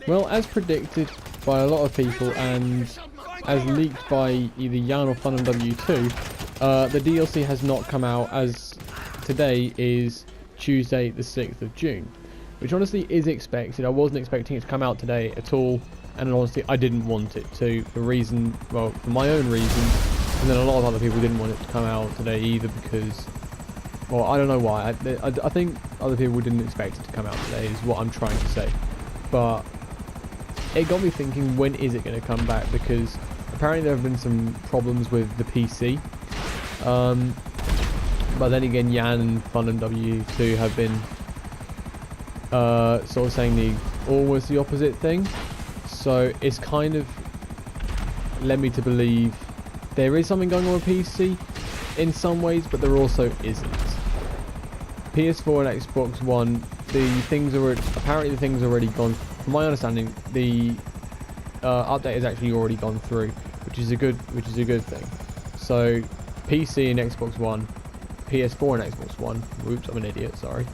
Well, as predicted by a lot of people and as leaked by either Jan or FunMW2, the DLC has not come out, as today is Tuesday the 6th of June, which honestly is expected. I wasn't expecting it to come out today at all, and honestly I didn't want it to, for my own reasons, and then a lot of other people didn't want it to come out today either because, well, I don't know why. I think other people didn't expect it to come out today is what I'm trying to say. But it got me thinking, when is it going to come back? Because apparently there have been some problems with the PC. But then again, Jan and FunMW2 have been sort of saying almost the opposite thing. So it's kind of led me to believe there is something going on with PC in some ways, but there also isn't. PS4 and Xbox One, apparently the thing's already gone. From my understanding, the update has actually already gone through, which is a good thing. So PC and Xbox One, PS4 and Xbox One. Oops, I'm an idiot. Sorry.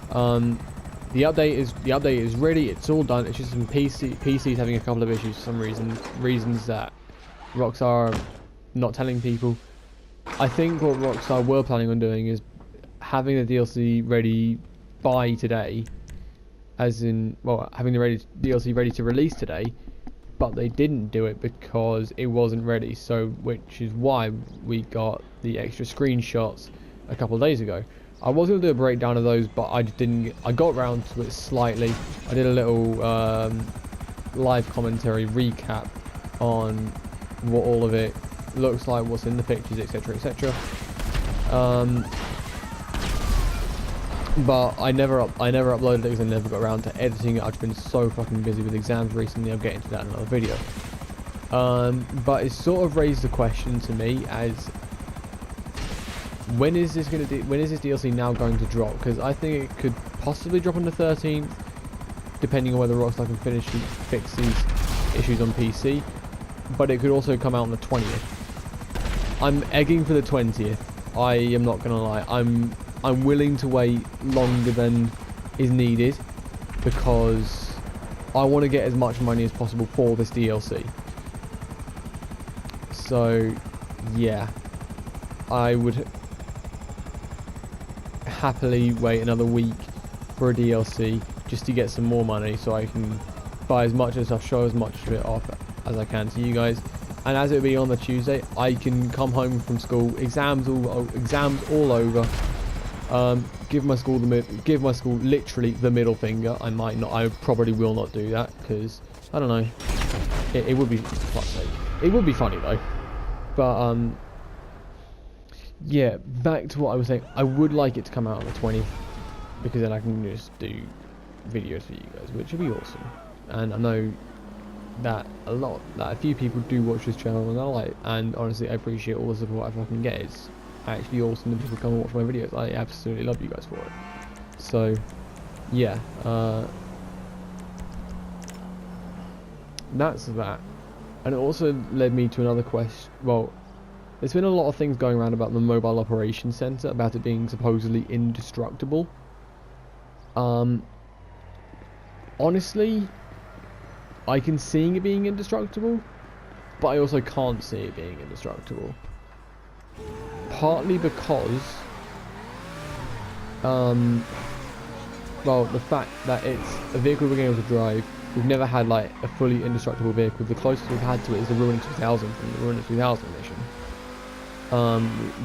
The update is ready. It's all done. It's just some PCs having a couple of issues for some reasons that Rockstar are not telling people. I think what Rockstar were planning on doing is having the DLC ready by today, as in, well, having the DLC ready to release today, but they didn't do it because it wasn't ready. So, which is why we got the extra screenshots a couple of days ago. I was going to do a breakdown of those, but I just didn't. I got round to it slightly. I did a little live commentary recap on what all of it looks like, what's in the pictures, etc., etc. But I never uploaded it because I never got around to editing it. I've been so fucking busy with exams recently. I'll get into that in another video. But it sort of raised the question to me as, when is this DLC now going to drop? Because I think it could possibly drop on the 13th, depending on whether Rockstar can fix these issues on PC. But it could also come out on the 20th. I'm egging for the 20th. I am not gonna lie. I'm willing to wait longer than is needed because I want to get as much money as possible for this DLC. So yeah, I would happily wait another week for a DLC just to get some more money so I can buy as much of stuff, show as much of it off as I can to you guys. And as it'll be on the Tuesday, I can come home from school, exams all over. Give my school literally the middle finger. I probably will not do that because I don't know. It would be, for fuck's sake. It would be funny though. But yeah, back to what I was saying. I would like it to come out on the 20th because then I can just do videos for you guys, which would be awesome. And I know that a few people do watch this channel and honestly I appreciate all the support I fucking get. It's actually awesome that people come and watch my videos. I absolutely love you guys for it. So yeah, that's that. And it also led me to another question. Well, there's been a lot of things going around about the Mobile Operations Center, about it being supposedly indestructible. Honestly, I can see it being indestructible, but I also can't see it being indestructible. Partly because, well, the fact that it's a vehicle we're going to be able to drive. We've never had like a fully indestructible vehicle. The closest we've had to it is the Ruin 2000 from the Ruin 2000 mission,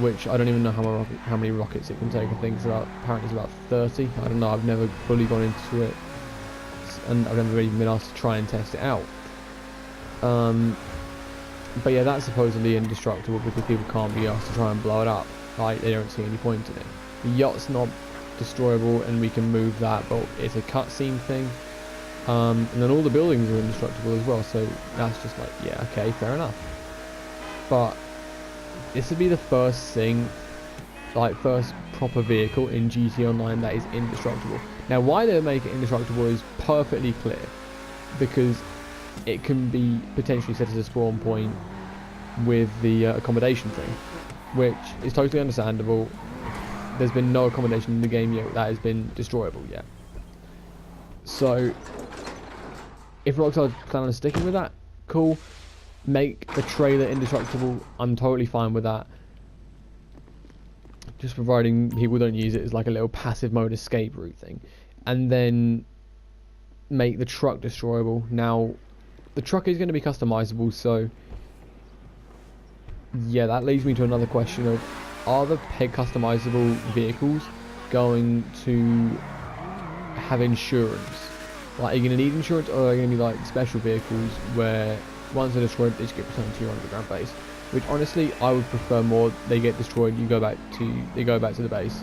which I don't even know how many rockets it can take. I think apparently it's about 30. I don't know. I've never fully gone into it, and I've never even been asked to try and test it out. But yeah, that's supposedly indestructible because people can't be asked to try and blow it up. Like, they don't see any point in it. The yacht's not destroyable, and we can move that, but it's a cutscene thing. And then all the buildings are indestructible as well, so that's just like, yeah, okay, fair enough. But this would be the first thing, like first proper vehicle in GT Online that is indestructible. Now, why they make it indestructible is perfectly clear, because it can be potentially set as a spawn point with the accommodation thing, which is totally understandable. There's been no accommodation in the game yet that has been destroyable yet. So If Rockstar plan on sticking with that, cool. Make the trailer indestructible. I'm totally fine with that. Just providing people don't use it as like a little passive mode escape route thing. And then make the truck destroyable. Now, the truck is going to be customizable, so yeah, that leads me to another question of, are the peg customizable vehicles going to have insurance? Like, are you going to need insurance, or are you going to be like special vehicles where once they're destroyed, they just get returned to your underground base? Which honestly, I would prefer more. They get destroyed, they go back to the base.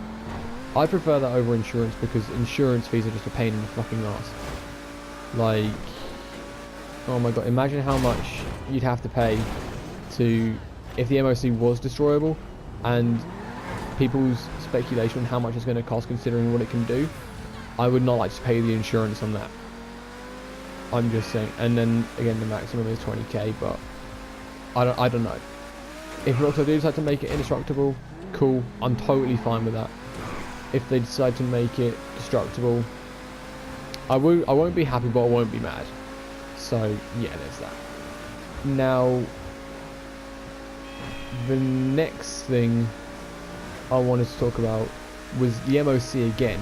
I prefer that over insurance, because insurance fees are just a pain in the fucking ass. Like, oh my god, imagine how much you'd have to pay to, if the MOC was destroyable, and people's speculation on how much it's going to cost considering what it can do. I would not like to pay the insurance on that. I'm just saying. And then again, the maximum is 20k, but I don't know. If Rockstar do decide to make it indestructible, cool. I'm totally fine with that. If they decide to make it destructible, I won't be happy, but I won't be mad. So yeah, there's that. Now, the next thing I wanted to talk about was the MOC again.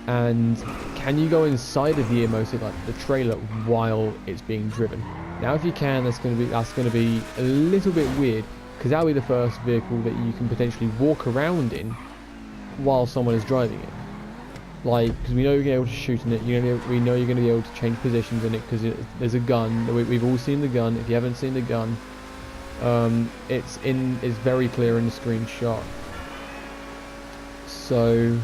And can you go inside of the MOC, like the trailer, while it's being driven? Now, if you can, that's going to be a little bit weird, because that'll be the first vehicle that you can potentially walk around in while someone is driving it. Like, because we know you're going to be able to shoot in it. We know you're going to be able to change positions in it, because there's a gun. We've all seen the gun. If you haven't seen the gun, it's very clear in the screenshot. So,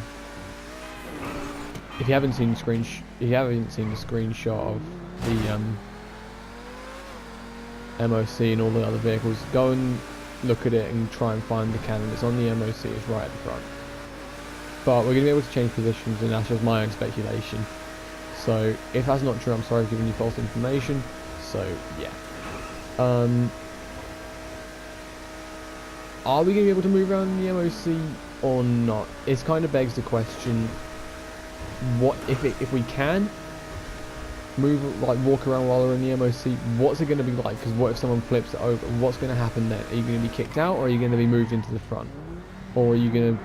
if you haven't seen the screenshot of the MOC and all the other vehicles, go and look at it and try and find the cannon. It's on the MOC. It's right at the front. But we're going to be able to change positions, and that's just my own speculation. So if that's not true, I'm sorry for giving you false information. So yeah. Are we going to be able to move around the MOC or not? It kind of begs the question: what if we can move, like walk around while we're in the MOC? What's it going to be like? Because what if someone flips it over? What's going to happen then? Are you going to be kicked out, or are you going to be moved into the front, or are you going to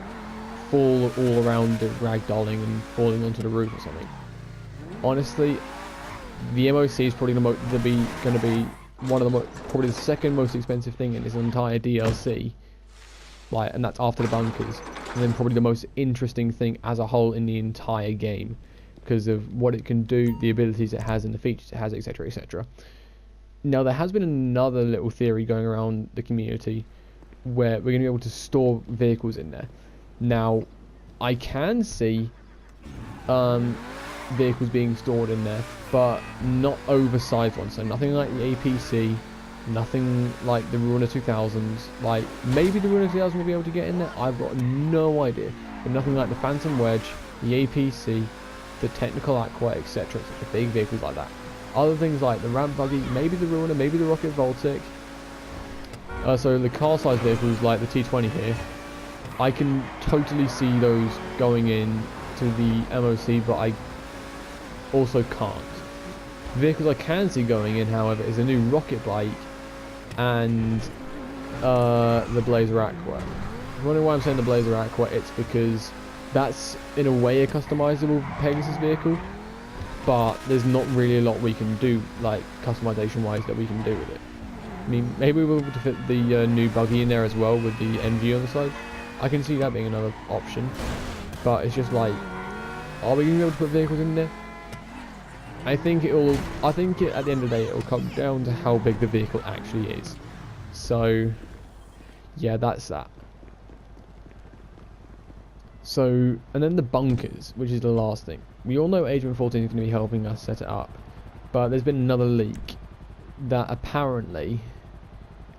fall all around the ragdolling and falling onto the roof or something? Honestly, the MOC is probably going to be one of the probably the second most expensive thing in this entire DLC. Like, and that's after the bunkers, and then probably the most interesting thing as a whole in the entire game, because of what it can do, the abilities it has, and the features it has, etc., etc. Now, there has been another little theory going around the community where we're going to be able to store vehicles in there. Now, I can see vehicles being stored in there, but not oversized ones. So nothing like the APC, nothing like the Ruiner 2000s. Like, maybe the Ruiner 2000 will be able to get in there. I've got no idea. But nothing like the Phantom Wedge, the APC, the Technical Aqua, etc. The big vehicles like that. Other things like the Ramp Buggy, maybe the Ruiner, maybe the Rocket Voltic. So the car-sized vehicles like the T20 here, I can totally see those going in to the MOC, but I also can't. Vehicles I can see going in, however, is a new rocket bike and the Blazer Aqua. If you're wondering why I'm saying the Blazer Aqua, it's because that's in a way a customizable Pegasus vehicle, but there's not really a lot we can do, like customization wise, that we can do with it. I mean, maybe we'll be able to fit the new buggy in there as well with the NG on the side. I can see that being another option, but it's just like, are we going to be able to put vehicles in there? I think at the end of the day, it will come down to how big the vehicle actually is. So, yeah, that's that. So, and then the bunkers, which is the last thing. We all know Agent 14 is going to be helping us set it up, but there's been another leak that apparently,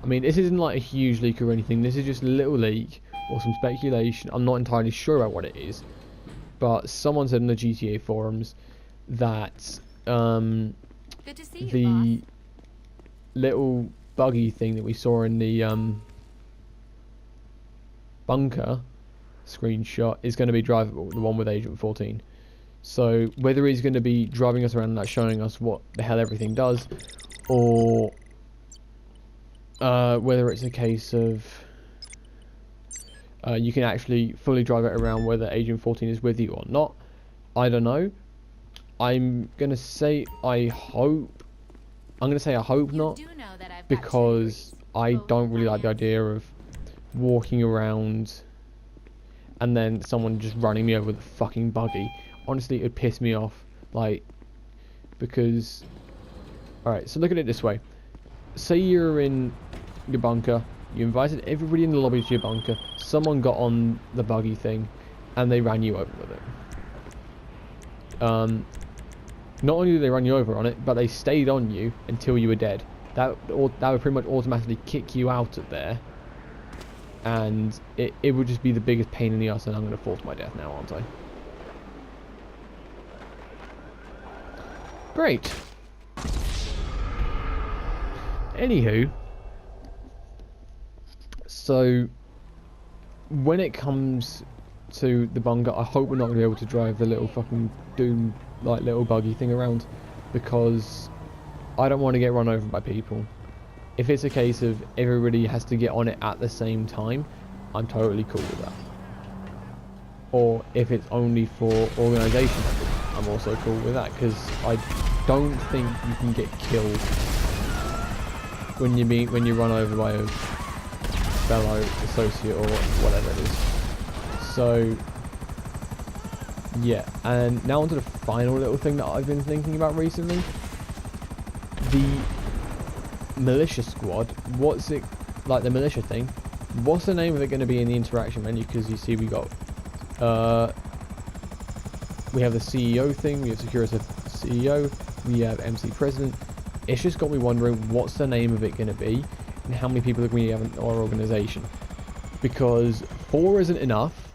I mean, this isn't like a huge leak or anything, this is just a little leak or some speculation. I'm not entirely sure about what it is, but someone said in the GTA forums that Good to see you, the little buggy thing that we saw in the bunker screenshot is going to be drivable, the one with Agent 14. So whether he's going to be driving us around, like showing us what the hell everything does, or whether it's a case of you can actually fully drive it around, whether Agent 14 is with you or not, I don't know. I'm gonna say I hope. I'm gonna say I hope not, because I don't really like the idea of walking around and then someone just running me over with a fucking buggy. Honestly, it would piss me off, like, because, alright, so look at it this way. Say you're in your bunker, you invited everybody in the lobby to your bunker, someone got on the buggy thing, and they ran you over with it. Not only did they run you over on it, but they stayed on you until you were dead. That would pretty much automatically kick you out of there, and it would just be the biggest pain in the ass, and I'm going to force my death now, aren't I? Great. Anywho, so when it comes to the bunker, I hope we're not going to be able to drive the little fucking Doom, like, little buggy thing around, because I don't want to get run over by people. If it's a case of everybody has to get on it at the same time, I'm totally cool with that. Or if it's only for organisation members, I'm also cool with that, because I don't think you can get killed when you run over by a fellow associate or whatever it is. So yeah, and now onto the final little thing that I've been thinking about recently. The militia squad, what's it, like the militia thing, what's the name of it going to be in the interaction menu? Because you see we got we have the CEO thing, we have Security CEO, we have MC President. It's just got me wondering what's the name of it going to be, and how many people are going to have in our organisation. Because 4 isn't enough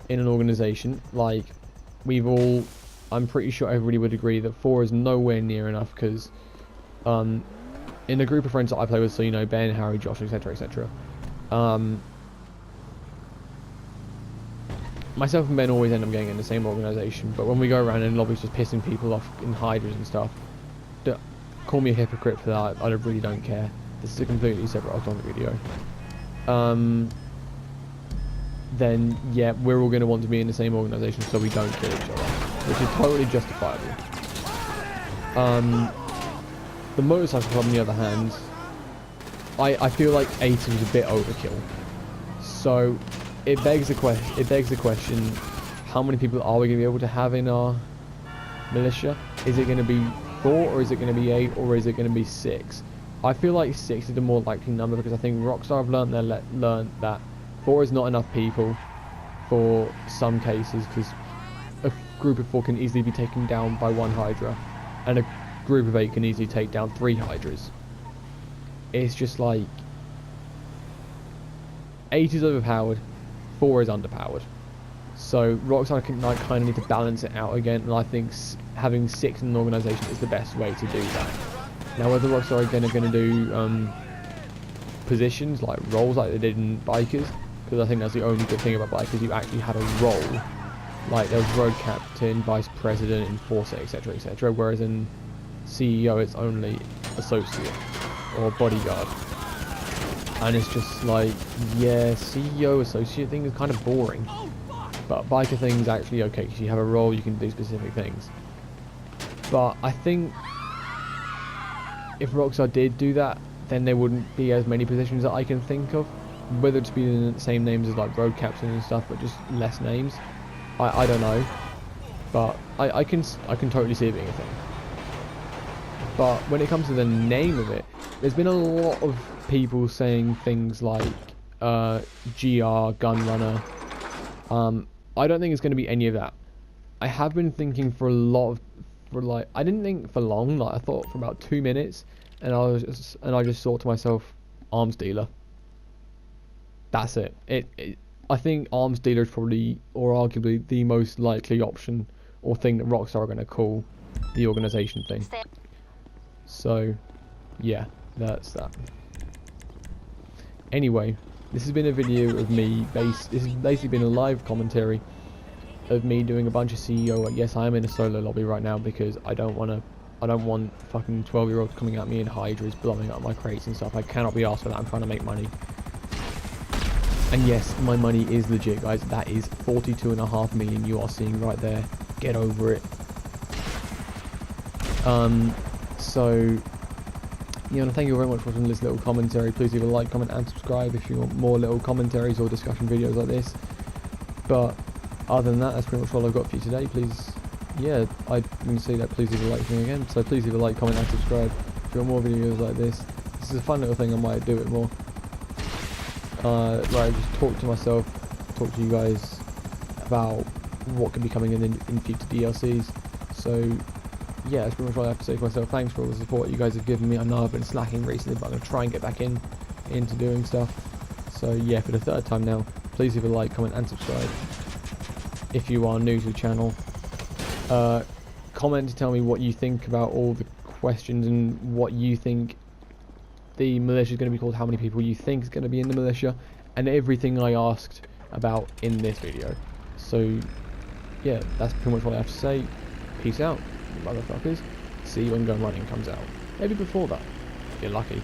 in an organisation. Like, I'm pretty sure everybody would agree that 4 is nowhere near enough, because in a group of friends that I play with, so you know, Ben, Harry, Josh, etc, etc, myself and Ben always end up getting in the same organisation, but when we go around in lobbies just pissing people off in hydras and stuff, call me a hypocrite for that, I really don't care. This is a completely separate autonomy video. Then yeah, we're all going to want to be in the same organisation so we don't kill each other, which is totally justifiable. The motorcycle club, on the other hand, I feel like 8 is a bit overkill. So it begs the question: how many people are we going to be able to have in our militia? Is it going to be 4, or is it going to be 8, or is it going to be 6? I feel like 6 is the more likely number, because I think Rockstar have learned that 4 is not enough people for some cases, because a group of 4 can easily be taken down by 1 Hydra, and a group of 8 can easily take down 3 Hydras. It's just like 8 is overpowered, 4 is underpowered. So Rockstar can like kind of need to balance it out again, and I think having 6 in an organisation is the best way to do that. Now whether Rockstar are going to do positions like roles like they did in Bikers, because I think that's the only good thing about Bikers, you actually had a role. Like there was road captain, vice president, enforcer, etc, etc, whereas in CEO it's only associate or bodyguard. And it's just like, yeah, CEO associate thing is kind of boring, but biker thing's actually okay because you have a role, you can do specific things. But I think if Rockstar did do that, then there wouldn't be as many positions that I can think of, whether it's be the same names as like road captain and stuff, but just less names. I don't know, but I can totally see it being a thing. But when it comes to the name of it, there's been a lot of people saying things like GR, GunRunner. I don't think it's going to be any of that. I have been thinking for I didn't think for long, like I thought for about 2 minutes, and I just thought to myself, arms dealer. That's it. I think arms dealer is probably, or arguably, the most likely option or thing that Rockstar are going to call the organisation thing. So, yeah, that's that. Anyway, this has been a video of me this has basically been a live commentary of me doing a bunch of CEO work. Yes, I am in a solo lobby right now because I don't want fucking 12-year-olds coming at me in hydras blowing up my crates and stuff. I cannot be asked for that. I'm trying to make money. And yes, my money is legit, guys. That is 42.5 million you are seeing right there. Get over it. So yeah, thank you very much for watching this little commentary. Please leave a like, comment and subscribe if you want more little commentaries or discussion videos like this. But other than that, that's pretty much all I've got for you today. Please, yeah, I didn't say that, please leave a like for me again. So please leave a like, comment and subscribe if you want more videos like this. This is a fun little thing, I might do it more. Like just talk to myself, talk to you guys about what could be coming in future DLCs. So yeah, that's pretty much all I have to say for myself. Thanks for all the support you guys have given me. I know I've been slacking recently, but I'm going to try and get back into doing stuff. So yeah, for the third time now, please leave a like, comment and subscribe if you are new to the channel. Comment to tell me what you think about all the questions and what you think the militia is going to be called, how many people you think is going to be in the militia, and everything I asked about in this video. So yeah, that's pretty much what I have to say. Peace out, motherfuckers. See you when GunRunning comes out. Maybe before that, if you're lucky.